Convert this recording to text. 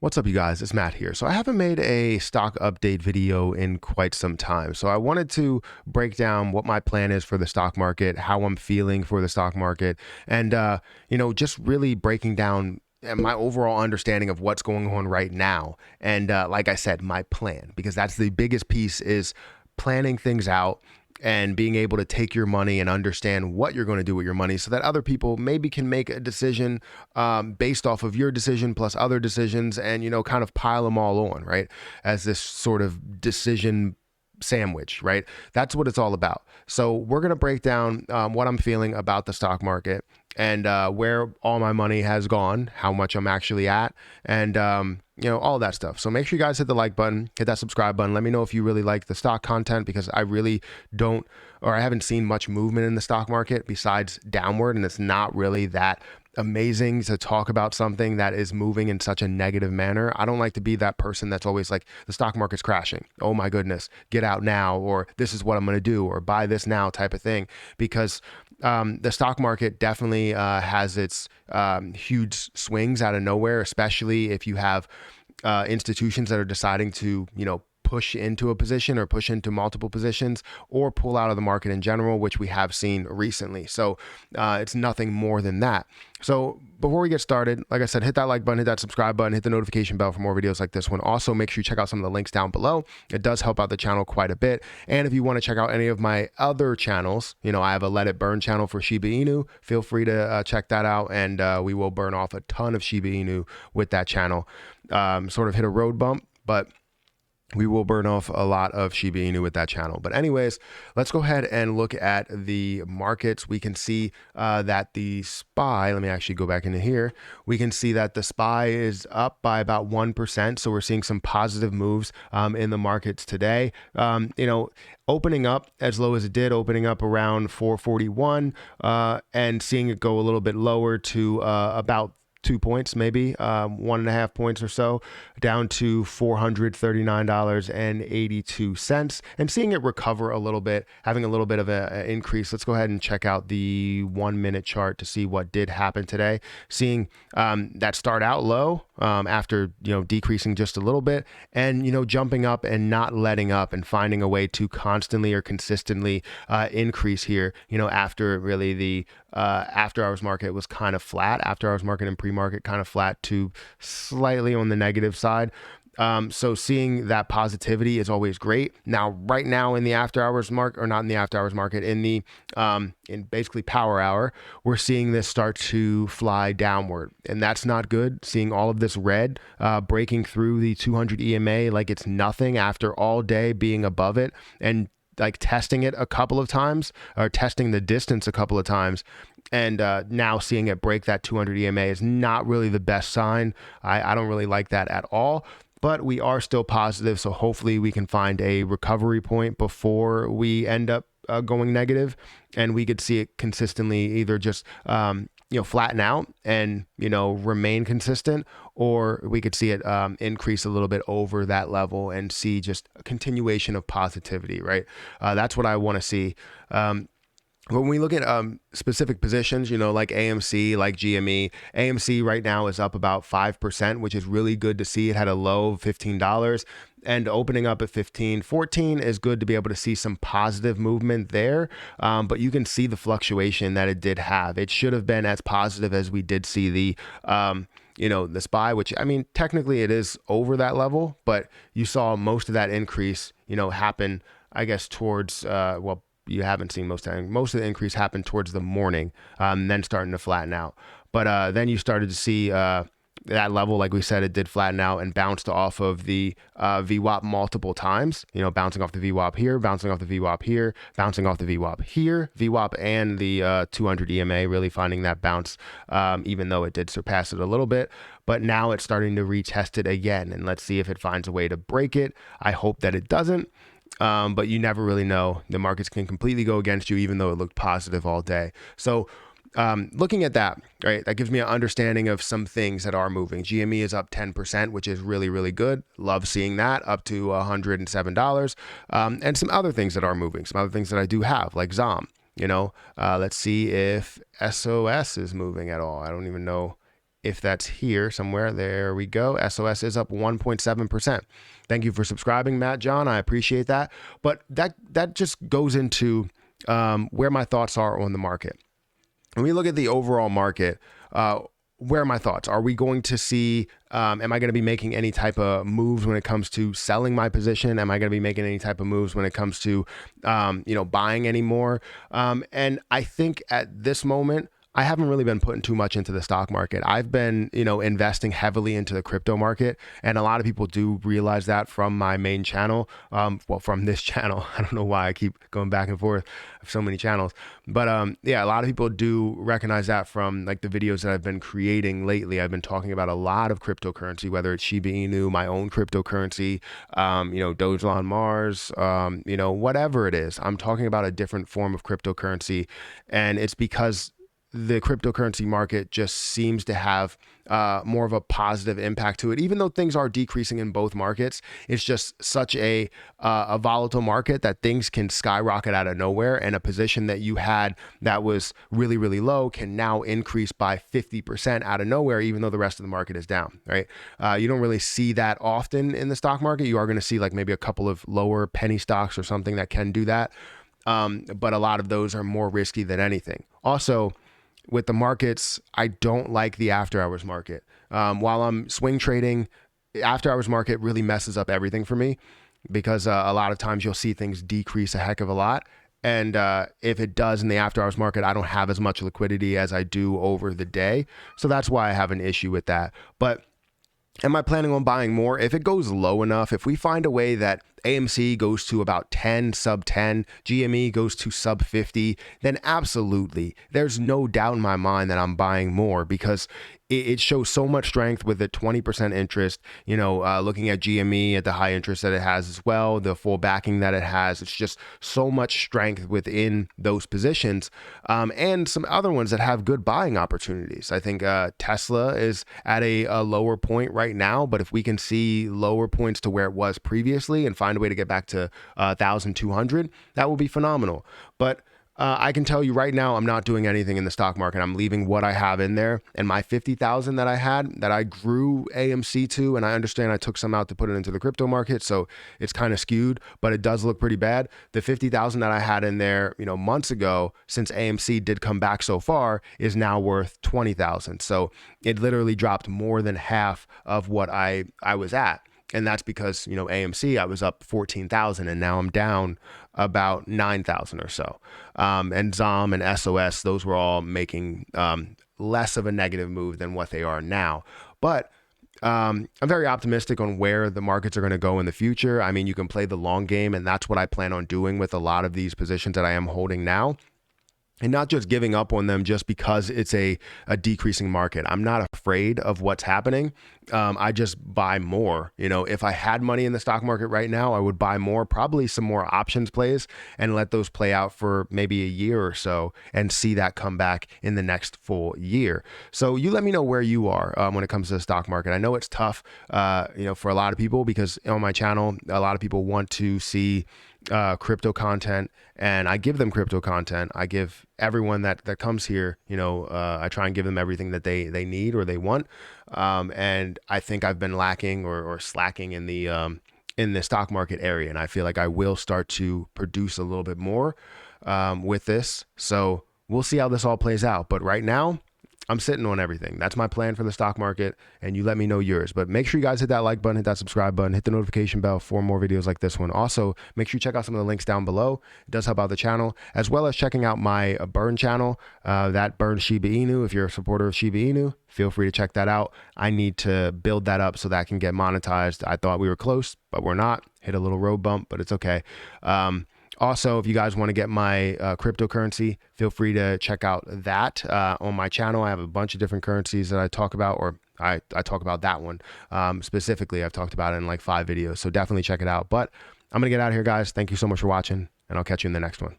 What's up, you guys? It's Matt here. So I haven't made a stock update video in quite some time. So I wanted to break down what my plan is for the stock market, how I'm feeling for the stock market, and just really breaking down my overall understanding of what's going on right now. And like I said, my plan, because that's the biggest piece, is planning things out and being able to take your money and understand what you're going to do with your money so that other people maybe can make a decision based off of your decision plus other decisions and, kind of pile them all on, right? As this sort of decision sandwich, right? That's what it's all about. So we're going to break down what I'm feeling about the stock market and where all my money has gone, how much I'm actually at, and all that stuff. So make sure you guys hit the like button, hit that subscribe button. Let me know if you really like the stock content, because I really don't, or I haven't seen much movement in the stock market besides downward, and it's not really that amazing to talk about something that is moving in such a negative manner. I don't like to be that person that's always like, the stock market's crashing, oh my goodness, get out now, or this is what I'm going to do, or buy this now type of thing, because the stock market definitely has its huge swings out of nowhere, especially if you have institutions that are deciding to, push into a position or push into multiple positions or pull out of the market in general, which we have seen recently. So it's nothing more than that. So before we get started, like I said, hit that like button, hit that subscribe button, hit the notification bell for more videos like this one. Also, make sure you check out some of the links down below. It does help out the channel quite a bit. And if you want to check out any of my other channels, I have a Let It Burn channel for Shiba Inu. Feel free to check that out. And we will burn off a ton of Shiba Inu with that channel. Sort of hit a road bump, but we will burn off a lot of Shiba Inu with that channel. But anyways, let's go ahead and look at the markets. We can see that the SPY, let me actually go back into here. We can see that the SPY is up by about 1%. So we're seeing some positive moves in the markets today. Opening up as low as it did, opening up around 441 and seeing it go a little bit lower to about 2 points, maybe 1.5 points or so, down to $439.82, and seeing it recover a little bit, having a little bit of an increase. Let's go ahead and check out the 1 minute chart to see what did happen today. Seeing that start out low after decreasing just a little bit, and jumping up and not letting up and finding a way to constantly or consistently increase here. After really the after hours market was kind of flat, after hours market and pre-market kind of flat to slightly on the negative side. So seeing that positivity is always great. Now, right now in the after hours market, or not in the after hours market, in the in basically power hour, we're seeing this start to fly downward, and that's not good. Seeing all of this red breaking through the 200 EMA like it's nothing after all day being above it, and like testing it a couple of times, or testing the distance a couple of times, and now seeing it break that 200 EMA is not really the best sign. I don't really like that at all, but we are still positive. So hopefully we can find a recovery point before we end up going negative, and we could see it consistently either just flatten out and remain consistent, or we could see it increase a little bit over that level and see just a continuation of positivity, right? That's what I want to see. When we look at specific positions, like AMC, like GME, AMC right now is up about 5%, which is really good to see. It had a low of $15 and opening up at 15.14 is good to be able to see some positive movement there. But you can see the fluctuation that it did have. It should have been as positive as we did see the the SPY, which, I mean, technically it is over that level, but you saw most of that increase, happen, I guess, towards, you haven't seen most of the increase happen towards the morning, then starting to flatten out. But then you started to see that level, like we said, it did flatten out and bounced off of the VWAP multiple times, bouncing off the VWAP here, bouncing off the VWAP here, bouncing off the VWAP here, VWAP and the 200 EMA really finding that bounce, even though it did surpass it a little bit. But now it's starting to retest it again, and let's see if it finds a way to break it. I hope that it doesn't. But you never really know. The markets can completely go against you, even though it looked positive all day. So looking at that, right, that gives me an understanding of some things that are moving. GME is up 10%, which is really, really good. Love seeing that, up to $107. And some other things that are moving, some other things that I do have, like ZOM. Let's see if SOS is moving at all. I don't even know if that's here somewhere. There we go. SOS is up 1.7%. Thank you for subscribing, Matt John. I appreciate that. But that just goes into where my thoughts are on the market. When we look at the overall market, where are my thoughts? Are we going to see, am I going to be making any type of moves when it comes to selling my position? Am I going to be making any type of moves when it comes to, buying any more? And I think at this moment, I haven't really been putting too much into the stock market. I've been, investing heavily into the crypto market. And a lot of people do realize that from my main channel. From this channel. I don't know why I keep going back and forth of so many channels. But a lot of people do recognize that from like the videos that I've been creating lately. I've been talking about a lot of cryptocurrency, whether it's Shiba Inu, my own cryptocurrency, Dogecoin Mars, whatever it is. I'm talking about a different form of cryptocurrency. And it's because the cryptocurrency market just seems to have more of a positive impact to it. Even though things are decreasing in both markets, it's just such a volatile market that things can skyrocket out of nowhere, and a position that you had that was really, really low can now increase by 50% out of nowhere, even though the rest of the market is down, right? You don't really see that often in the stock market. You are going to see like maybe a couple of lower penny stocks or something that can do that. But a lot of those are more risky than anything. Also, with the markets, I don't like the after hours market. While I'm swing trading, after hours market really messes up everything for me, because a lot of times you'll see things decrease a heck of a lot. And if it does in the after hours market, I don't have as much liquidity as I do over the day. So that's why I have an issue with that. But am I planning on buying more? If it goes low enough, if we find a way that AMC goes to about 10, sub 10, GME goes to sub 50, then absolutely, there's no doubt in my mind that I'm buying more, because it shows so much strength with the 20% interest, looking at GME at the high interest that it has as well, the full backing that it has. It's just so much strength within those positions, and some other ones that have good buying opportunities. I think Tesla is at a lower point right now, but if we can see lower points to where it was previously and find a way to get back to 1,200, that will be phenomenal. But I can tell you right now, I'm not doing anything in the stock market. I'm leaving what I have in there, and my 50,000 that I had, that I grew AMC to, and I understand I took some out to put it into the crypto market, so it's kind of skewed, but it does look pretty bad. The 50,000 that I had in there, months ago, since AMC did come back so far, is now worth 20,000. So it literally dropped more than half of what I was at. And that's because, AMC, I was up 14,000, and now I'm down about 9,000 or so. And ZOM and SOS, those were all making less of a negative move than what they are now. But I'm very optimistic on where the markets are going to go in the future. I mean, you can play the long game, and that's what I plan on doing with a lot of these positions that I am holding now. And not just giving up on them just because it's a decreasing market. I'm not afraid of what's happening. I just buy more. If I had money in the stock market right now, I would buy more, probably some more options plays, and let those play out for maybe a year or so and see that come back in the next full year. So you let me know where you are when it comes to the stock market. I know it's tough, for a lot of people, because on my channel, a lot of people want to see crypto content, and I give them crypto content. I give everyone that comes here, I try and give them everything that they need or they want. And I think I've been lacking or slacking in the stock market area. And I feel like I will start to produce a little bit more with this. So we'll see how this all plays out. But right now, I'm sitting on everything. That's my plan for the stock market, and you let me know yours. But make sure you guys hit that like button, hit that subscribe button, hit the notification bell for more videos like this one. Also, make sure you check out some of the links down below. It does help out the channel, as well as checking out my burn channel, that burns Shiba Inu. If you're a supporter of Shiba Inu, feel free to check that out. I need to build that up so that I can get monetized. I thought we were close, but we're not. Hit a little road bump, but it's okay. Also, if you guys want to get my cryptocurrency, feel free to check out that on my channel. I have a bunch of different currencies that I talk about, or I talk about that one specifically. I've talked about it in like 5 videos, so definitely check it out. But I'm going to get out of here, guys. Thank you so much for watching, and I'll catch you in the next one.